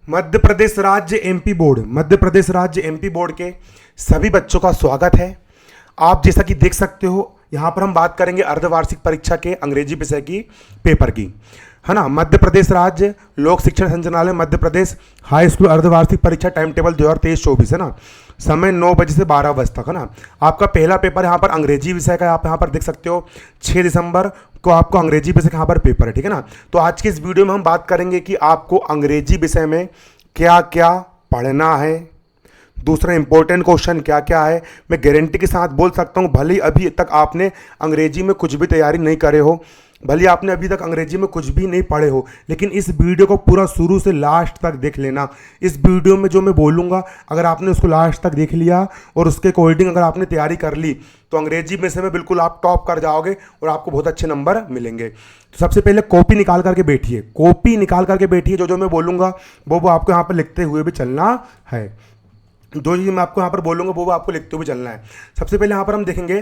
मध्य प्रदेश राज्य MP board, Madhya Pradesh राज्य MP board के सभी बच्चों का स्वागत है। आप जैसा कि देख सकते हो यहाँ पर हम बात करेंगे अर्धवार्षिक परीक्षा के अंग्रेजी विषय की पेपर की, है ना। मध्य प्रदेश राज्य लोक शिक्षण संचालनालय मध्य प्रदेश हाई स्कूल अर्धवार्षिक परीक्षा टाइम टेबल 2023-24, है ना। समय 9 बजे से 12 बजे तक, है ना। आपका पहला पेपर यहाँ पर अंग्रेजी विषय का, आप यहाँ पर देख सकते हो 6 दिसंबर को आपको अंग्रेजी विषय का यहाँ पर पेपर है, ठीक है ना। तो आज की इस वीडियो में हम बात करेंगे कि आपको अंग्रेजी विषय में क्या क्या पढ़ना है, दूसरा इंपॉर्टेंट क्वेश्चन क्या क्या है। मैं गारंटी के साथ बोल सकता हूँ, भले अभी तक आपने अंग्रेजी में कुछ भी तैयारी नहीं करे हो, भले आपने अभी तक अंग्रेजी में कुछ भी नहीं पढ़े हो, लेकिन इस वीडियो को पूरा शुरू से लास्ट तक देख लेना। इस वीडियो में जो मैं बोलूँगा अगर आपने उसको लास्ट तक देख लिया और उसके अकॉर्डिंग अगर आपने तैयारी कर ली तो अंग्रेजी में से में बिल्कुल आप टॉप कर जाओगे और आपको बहुत अच्छे नंबर मिलेंगे। तो सबसे पहले कॉपी निकाल करके बैठिए, कॉपी निकाल करके बैठिए। जो जो मैं बोलूँगा वो आपको यहाँ पर लिखते हुए भी चलना है। जो चीज़ मैं आपको यहाँ पर बोलूँगा वो आपको लिखते हुए चलना है। सबसे पहले यहाँ पर हम देखेंगे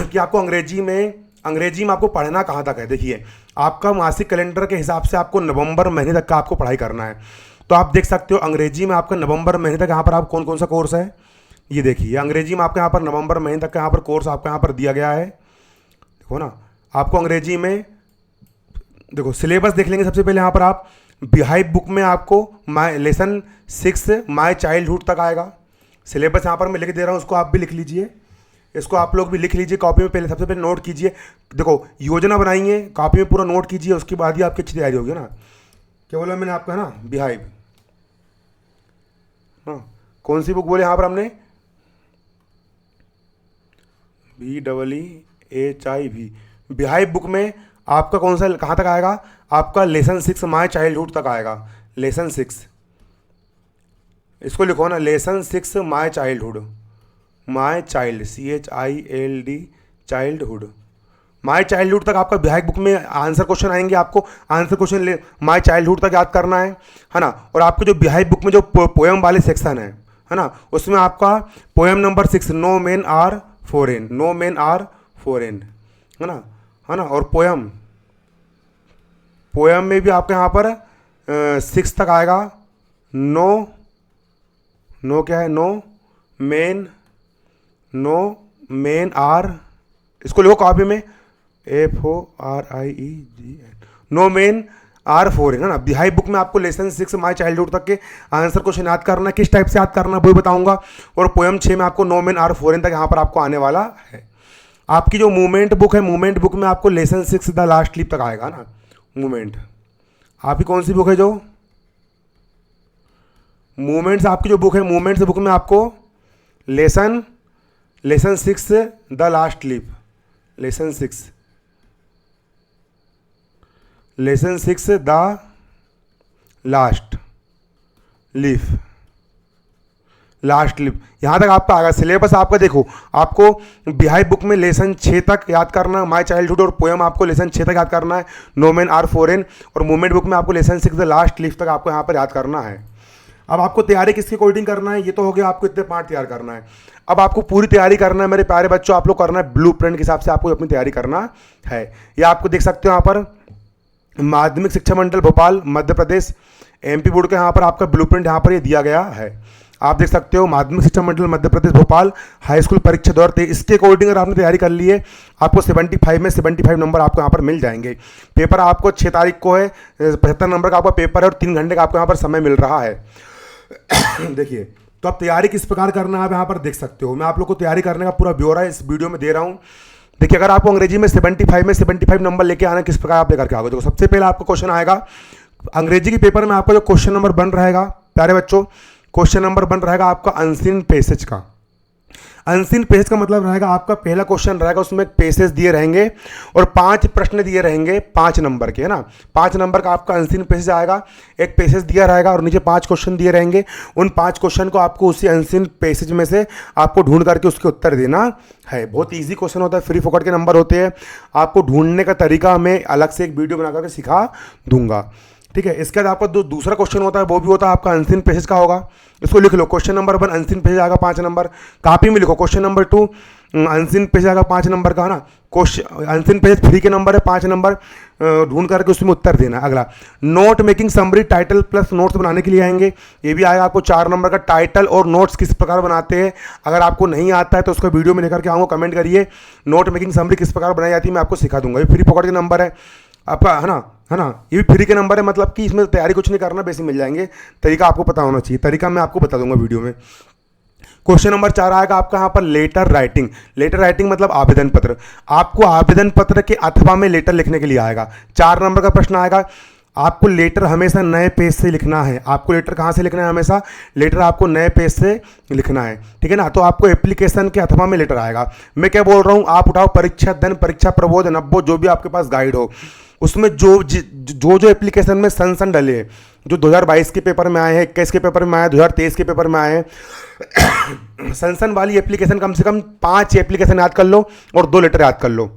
कि आपको अंग्रेजी में आपको पढ़ना कहाँ तक है। देखिए, आपका मासिक कैलेंडर के हिसाब से आपको नवंबर महीने तक का आपको पढ़ाई करना है। तो आप देख सकते हो अंग्रेजी में आपका नवंबर महीने तक यहाँ पर आप कौन कौन सा कोर्स है, ये देखिए। अंग्रेजी में आपका यहाँ पर नवंबर महीने तक का यहाँ पर कोर्स आपको यहाँ पर दिया गया है, देखो ना। आपको अंग्रेजी में देखो सिलेबस देख लेंगे। सबसे पहले यहाँ पर आप बिहाइव बुक में आपको लेसन 6 माई चाइल्डहुड तक आएगा। सिलेबस यहाँ पर मैं लिख दे रहा हूँ, उसको आप भी लिख लीजिए, इसको आप लोग भी लिख लीजिए कॉपी में। पहले सबसे पहले नोट कीजिए, देखो योजना बनाइए, कॉपी में पूरा नोट कीजिए, उसके बाद ही आपकी अच्छी तैयारी होगी ना। क्या बोला मैंने आपको, है ना, बिहाइव। हाँ, कौन सी बुक बोले यहाँ पर हमने, BEEHIV। बिहाइव बुक में आपका कौन सा कहाँ तक आएगा, आपका लेसन 6 माई चाइल्डहुड तक आएगा। लेसन 6, इसको लिखो ना, lesson 6 my childhood, my child, CHILD, childhood, my childhood तक आपका बिहाइव बुक में आंसर क्वेश्चन आएंगे। आपको आंसर क्वेश्चन माई चाइल्डहुड तक याद करना है ना। और आपको जो बिहाइव बुक में जो पोएम वाले सेक्शन है ना, उसमें आपका poem number 6 no man are foreign, no man are foreign, है ना। और पोएम में भी आपके यहाँ पर 6 तक आएगा। नो क्या है, नो मैन आर, इसको लिखो कॉपी में, FORIEGN, no man are foreign, है ना। बिहाइव बुक में आपको लेसन 6 माई चाइल्डहुड तक के आंसर क्वेश्चन याद करना है। किस टाइप से याद करना है वो बताऊंगा। और पोएम 6 में आपको नो मैन आर फॉरेन तक यहाँ पर आपको आने वाला है। आपकी जो मूवमेंट बुक है, मूवमेंट बुक में आपको लेसन 6 द लास्ट स्लीप तक आएगा ना। मूवमेंट आपकी कौन सी बुक है, जो मूवमेंट्स आपकी जो बुक है, मूवमेंट्स बुक में आपको lesson 6 the last leap, lesson 6 the last leap, यहाँ तक आपका आएगा। सिलेबस आपका देखो, आपको बिहाइव बुक में लेसन 6 तक याद करना है, माई चाइल्डहुड और पोएम आपको लेसन 6 तक याद करना है, नो मैन आर फॉरेन। और मूवमेंट बुक में आपको लेसन 6 द लास्ट लीफ तक आपको यहाँ पर याद करना है। अब आपको तैयारी किसके अकॉर्डिंग करना है, ये तो हो गया, आपको इतने पार्ट तैयार करना है। अब आपको पूरी तैयारी करना है मेरे प्यारे बच्चों, आप लोग करना है ब्लूप्रिंट के हिसाब से आपको अपनी तैयारी करना है। ये आपको देख सकते हो यहाँ पर माध्यमिक शिक्षा मंडल भोपाल मध्य प्रदेश एमपी बोर्ड का यहाँ पर आपका ब्लूप्रिंट यहाँ पर ये दिया गया है। आप देख सकते हो माध्यमिक शिक्षा मंडल मध्य प्रदेश भोपाल हाई स्कूल परीक्षा 2023, इसके अकॉर्डिंग अगर आपने तैयारी कर ली है आपको 75 में 75 नंबर आपको यहाँ पर मिल जाएंगे। पेपर आपको 6 तारीख को है, 75 नंबर का आपका पेपर है और 3 घंटे का आपको यहाँ पर समय मिल रहा है। देखिए, तो आप तैयारी किस प्रकार करना है आप यहाँ पर देख सकते हो। मैं आप लोग को तैयारी करने का पूरा ब्यौरा इस वीडियो में दे रहा हूँ। देखिए, अगर आपको अंग्रेजी में 75 नंबर लेके आना, किस प्रकार आप लेकर के आओगे। तो सबसे पहले आपका क्वेश्चन आएगा अंग्रेजी के पेपर में, आपका जो क्वेश्चन नंबर बन रहेगा प्यारे बच्चों, क्वेश्चन नंबर बन रहेगा आपका अनसीन पैसेज का। अनसीन पैसेज का मतलब रहेगा आपका पहला क्वेश्चन रहेगा, उसमें पैसेज दिए रहेंगे और 5 प्रश्न दिए रहेंगे 5 नंबर के, है ना। 5 नंबर का आपका अनसीन पैसेज आएगा, एक पैसेज दिया रहेगा और नीचे 5 क्वेश्चन दिए रहेंगे। उन 5 क्वेश्चन को आपको उसी अनसीन पैसेज में से आपको ढूंढ करके उसके उत्तर देना है। बहुत ईजी क्वेश्चन होता है, फ्री फोकट के नंबर होते हैं। आपको ढूंढने का तरीका मैं अलग से एक वीडियो बना करके सिखा दूंगा, ठीक है। इसके बाद आपका दूसरा क्वेश्चन होता है, वो भी होता है आपका अनसीन पैसेज का होगा। इसको लिख लो, क्वेश्चन नंबर 1 अनसीन पैसेज आएगा 5 नंबर। कॉपी में लिखो क्वेश्चन नंबर 2 अनसीन पेज आएगा 5 नंबर का, है ना। क्वेश्चन अनसीन पेज फ्री के नंबर है 5 नंबर, ढूंढ करके उसमें उत्तर देना। अगला note making summary title plus notes बनाने के लिए आएंगे, ये भी आएगा आपको 4 नंबर का। टाइटल और नोट्स किस प्रकार बनाते हैं, अगर आपको नहीं आता है तो उसका वीडियो में लेकर के आऊँगा, कमेंट करिए। नोट मेकिंग समरी किस प्रकार बनाई जाती है मैं आपको सिखा दूंगा। ये फ्री पॉकेट के नंबर है आपका, है ना। ये भी फ्री के नंबर है, मतलब कि इसमें तैयारी कुछ नहीं करना, बेसिक मिल जाएंगे। तरीका आपको पता होना चाहिए, तरीका मैं आपको बता दूंगा वीडियो में। क्वेश्चन नंबर 4 आएगा आपका यहाँ पर लेटर राइटिंग। लेटर राइटिंग मतलब आवेदन पत्र। आपको आवेदन पत्र के अथवा में लेटर लिखने के लिए आएगा। 4 नंबर का प्रश्न आएगा, आपको लेटर हमेशा नए पेज से लिखना है। आपको लेटर कहाँ से लिखना है, हमेशा लेटर आपको नए पेज से लिखना है, ठीक है ना। तो आपको एप्लीकेशन के अथवा में लेटर आएगा। मैं क्या बोल रहा हूँ, आप उठाओ परीक्षा धन, परीक्षा प्रबोध, नब्बो, जो भी आपके पास गाइड हो, उसमें जो एप्लीकेशन में सन डले हैं, जो 2022 के पेपर में आए हैं, 21 के पेपर में आए, 2023 के पेपर में आए हैं, सन वाली एप्लीकेशन कम से कम 5 एप्लीकेशन याद कर लो और 2 लेटर याद कर लो,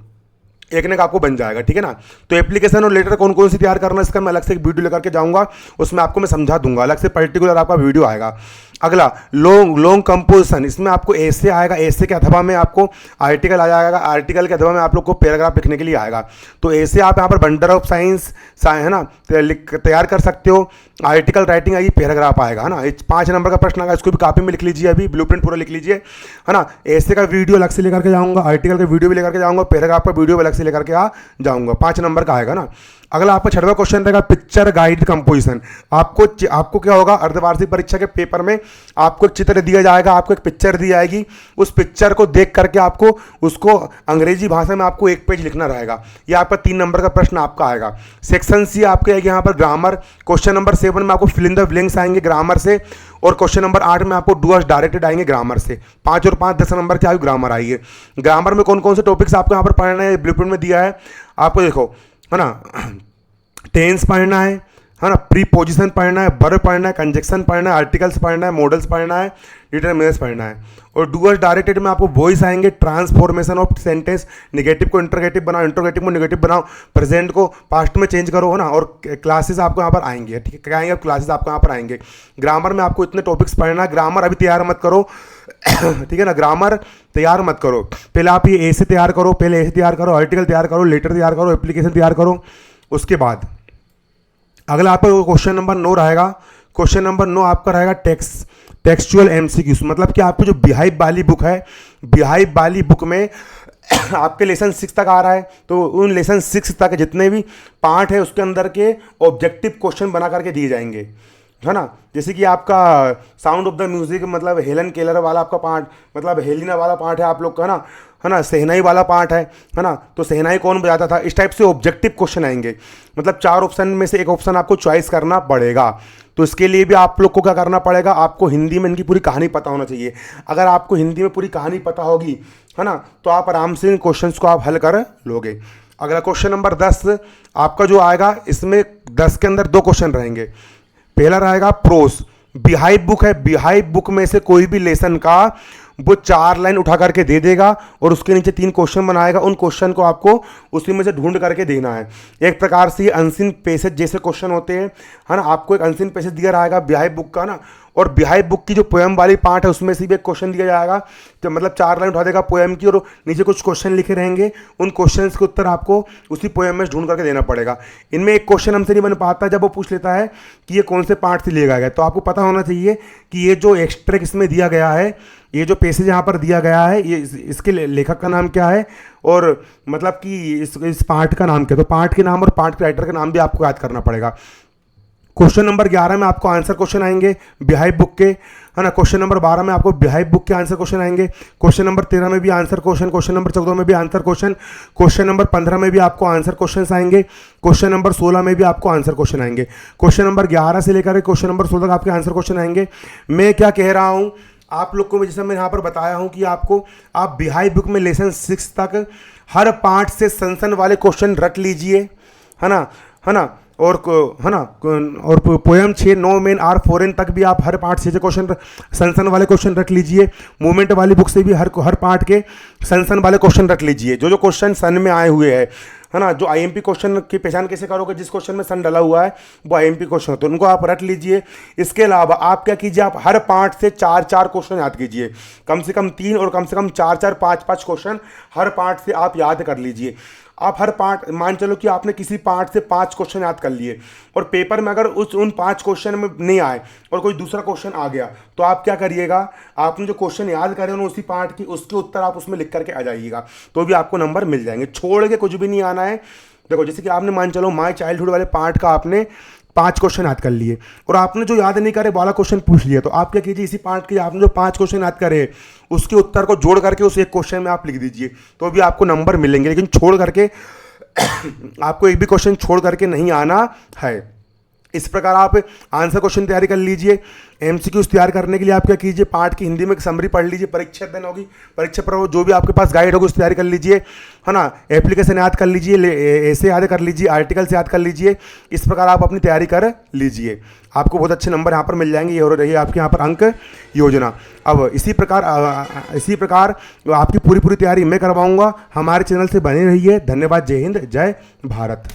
एक ने आपको बन जाएगा, ठीक है ना। तो एप्लीकेशन और लेटर कौन कौन सी तैयार करना है, इसका मैं अलग से एक वीडियो लेकर के जाऊंगा, उसमें आपको मैं समझा दूंगा, अलग से पर्टिकुलर आपका वीडियो आएगा। अगला लॉन्ग कंपोजिशन, इसमें आपको ऐसे आएगा, ऐसे के अथवा में आपको आर्टिकल आ जाएगा, आर्टिकल के अथवा में आप लोग को पैराग्राफ लिखने के लिए आएगा। तो ऐसे आप यहाँ पर बंडर ऑफ साइंस है ना तैयार कर सकते हो। आर्टिकल राइटिंग आएगी, पैराग्राफ आएगा, है ना। 5 नंबर का प्रश्न आएगा, इसको भी कॉपी में लिख लीजिए, अभी ब्लूप्रिंट पूरा लिख लीजिए, है ना। ऐसे का वीडियो अलग से लेकर के जाऊंगा, आर्टिकल का वीडियो भी लेकर के जाऊंगा, पैराग्राफ का वीडियो भी अलग से लेकर के जाऊंगा। 5 नंबर का आएगा ना। अगला आपका 6वां क्वेश्चन रहेगा पिक्चर गाइड कंपोजिशन। आपको क्या होगा, अर्धवार्षिक परीक्षा के पेपर में आपको एक चित्र दिया जाएगा, आपको एक पिक्चर दी जाएगी, उस पिक्चर को देख करके आपको उसको अंग्रेजी भाषा में आपको 1 पेज लिखना रहेगा। ये आपका 3 नंबर का प्रश्न आपका आएगा। सेक्शन सी आपके आएगी यहाँ पर ग्रामर। क्वेश्चन नंबर 7 में आपको फिल इन द ब्लैंक्स आएंगे ग्रामर से, और क्वेश्चन नंबर 8 में आपको डू अस डायरेक्टेड आएंगे ग्रामर से। 5 और 5 10 नंबर के आएगी ग्रामर आएगी। ग्रामर में कौन कौन से टॉपिक्स आपको यहाँ पर पढ़ना है, ब्लूप्रिंट में दिया है आपको, देखो, है ना। टेंस पढ़ना है ना, प्रीपोजिशन पढ़ना है, वर्ब पढ़ना है, कंजक्शन पढ़ना है, आर्टिकल्स पढ़ना है, मॉडल्स पढ़ना है, डिटरमिनर्स पढ़ना है। और डू अस डायरेक्टेड में आपको वॉइस आएंगे, ट्रांसफॉर्मेशन ऑफ सेंटेंस, नेगेटिव को इंटरोगेटिव बनाओ, इंटरोगेटिव को नेगेटिव बनाओ, प्रेजेंट को पास्ट में चेंज करो, है ना। और क्लासेस आपको यहाँ पर आएंगे, ठीक है, क्या आएंगे, क्लासेस आपको यहाँ पर आएंगे। ग्रामर में आपको इतने टॉपिक्स पढ़ना है। ग्रामर अभी तैयार मत करो, ठीक है ना, ग्रामर तैयार मत करो, पहले आप ये ए से तैयार करो, पहले ए से तैयार करो, आर्टिकल तैयार करो, लेटर तैयार करो, एप्लीकेशन तैयार करो, उसके बाद अगला आपका क्वेश्चन नंबर 9 रहेगा। क्वेश्चन नंबर 9 आपका रहेगा टेक्सचुअल एमसीक्यूज, मतलब कि आपको जो बिहाइव वाली बुक है, बिहाइव वाली बुक में आपके लेसन 6 तक आ रहा है, तो उन लेसन 6 तक जितने भी पार्ट है उसके अंदर के ऑब्जेक्टिव क्वेश्चन बना करके दिए जाएंगे, है ना। जैसे कि आपका साउंड ऑफ द म्यूजिक, मतलब हेलन केलर वाला आपका पार्ट, मतलब हेलिना वाला पार्ट है आप लोग का, है ना। शहनाई वाला पार्ट है ना। तो शहनाई कौन बजाता था, इस टाइप से ऑब्जेक्टिव क्वेश्चन आएंगे। मतलब 4 ऑप्शन में से एक ऑप्शन आपको चॉइस करना पड़ेगा। तो इसके लिए भी आप लोग को क्या करना पड़ेगा, आपको हिंदी में इनकी पूरी कहानी पता होना चाहिए। अगर आपको हिंदी में पूरी कहानी पता होगी, है ना, तो आप आराम से इन क्वेश्चंस को आप हल कर लोगे। अगला क्वेश्चन नंबर 10 आपका जो आएगा, इसमें 10 के अंदर 2 क्वेश्चन रहेंगे। पहला रहेगा प्रोस, बिहाइव बुक है, बिहाइव बुक में से कोई भी लेसन का वो 4 लाइन उठा करके दे देगा और उसके नीचे 3 क्वेश्चन बनाएगा। उन क्वेश्चन को आपको उसी में से ढूंढ करके देना है। एक प्रकार से ये अनसीन पैसेज जैसे क्वेश्चन होते हैं, है ना। आपको एक अनसीन पैसेज दिया रहेगा बिहाइव बुक का ना, और बिहाइव बुक की जो पोएम वाली पार्ट है उसमें से भी एक क्वेश्चन दिया जाएगा, तो मतलब 4 लाइन उठा देगा पोएम की, और नीचे कुछ क्वेश्चन लिखे रहेंगे। उन क्वेश्चंस के उत्तर आपको उसी पोएम में ढूंढ करके देना पड़ेगा। इनमें एक क्वेश्चन हमसे नहीं बन पाता जब वो पूछ लेता है कि ये कौन से पार्ट से लिया गया है। तो आपको पता होना चाहिए कि ये जो एक्सट्रैक्ट इसमें दिया गया है, ये जो पैसेज यहाँ पर दिया गया है, ये इसके लेखक का नाम क्या है, और मतलब कि इस पार्ट का नाम क्या है। तो पार्ट के नाम और पार्ट के राइटर का नाम भी आपको याद करना पड़ेगा। क्वेश्चन नंबर 11 में आपको आंसर क्वेश्चन आएंगे बिहाइव बुक के, है ना। क्वेश्चन नंबर 12 में आपको बिहाइव बुक के आंसर क्वेश्चन आएंगे। क्वेश्चन नंबर 13 में भी आंसर क्वेश्चन, क्वेश्चन नंबर 14 में भी आंसर क्वेश्चन, क्वेश्चन नंबर 15 में भी आपको आंसर क्वेश्चन आएंगे। क्वेश्चन नंबर 16 में भी आपको आंसर क्वेश्चन आएंगे। क्वेश्चन नंबर 11 से लेकर क्वेश्चन नंबर 16 तक आपके आंसर क्वेश्चन आएंगे। मैं क्या कह रहा हूँ आप लोग को, जैसे मैं यहाँ पर बताया हूँ कि आपको आप बिहाइव बुक में लेसन 6 तक हर पार्ट से सन वाले क्वेश्चन रट लीजिए, है ना, है ना। और है ना, और poem 6 no men are foreign तक भी आप हर पार्ट से क्वेश्चन सन वाले क्वेश्चन रख लीजिए। मूवमेंट वाली बुक से भी हर पार्ट के सन वाले क्वेश्चन रख लीजिए, जो क्वेश्चन सन में आए हुए हैं, है ना। जो आईएमपी क्वेश्चन की पहचान कैसे करोगे, जिस क्वेश्चन में सन डला हुआ है वो आईएमपी क्वेश्चन, तो उनको आप रट लीजिए। इसके अलावा आप क्या कीजिए, आप हर पार्ट से 4-4 क्वेश्चन याद कीजिए, कम से कम 3 और कम से कम 4-4, 5-5 क्वेश्चन हर पार्ट से आप याद कर लीजिए। आप हर पार्ट, मान चलो कि आपने किसी पार्ट से 5 क्वेश्चन याद कर लिए और पेपर में अगर उन 5 क्वेश्चन में नहीं आए और कोई दूसरा क्वेश्चन आ गया, तो आप क्या करिएगा, आपने जो क्वेश्चन याद करे ना उसी पार्ट की, उसके उत्तर आप उसमें लिख करके आ जाइएगा, तो भी आपको नंबर मिल जाएंगे। छोड़ के कुछ भी नहीं आना है। देखो जैसे कि आपने मान चलो माय चाइल्डहुड वाले पार्ट का आपने 5 क्वेश्चन याद कर लिए और आपने जो याद नहीं करे वाला क्वेश्चन पूछ लिया, तो आप क्या कीजिए, इसी पार्ट के आपने जो 5 क्वेश्चन याद करे उसके उत्तर को जोड़ करके उस एक क्वेश्चन में आप लिख दीजिए, तो भी आपको नंबर मिलेंगे। लेकिन छोड़ करके आपको एक भी क्वेश्चन छोड़ करके नहीं आना है। इस प्रकार आप आंसर क्वेश्चन तैयारी कर लीजिए। एमसीक्यूज तैयार करने के लिए आप क्या कीजिए, पार्ट की हिंदी में समरी पढ़ लीजिए, परीक्षा दिन होगी, परीक्षा पर जो भी आपके पास गाइड होगी उस तैयारी कर लीजिए, है ना। एप्लीकेशन याद कर लीजिए, ऐसे याद कर लीजिए, आर्टिकल्स याद कर लीजिए। इस प्रकार आप अपनी तैयारी कर लीजिए, आपको बहुत अच्छे नंबर यहाँ पर मिल जाएंगे। ये हो रही है आपके यहाँ पर अंक योजना। अब इसी प्रकार आपकी पूरी तैयारी मैं करवाऊँगा। हमारे चैनल से बने रहिए। धन्यवाद। जय हिंद, जय भारत।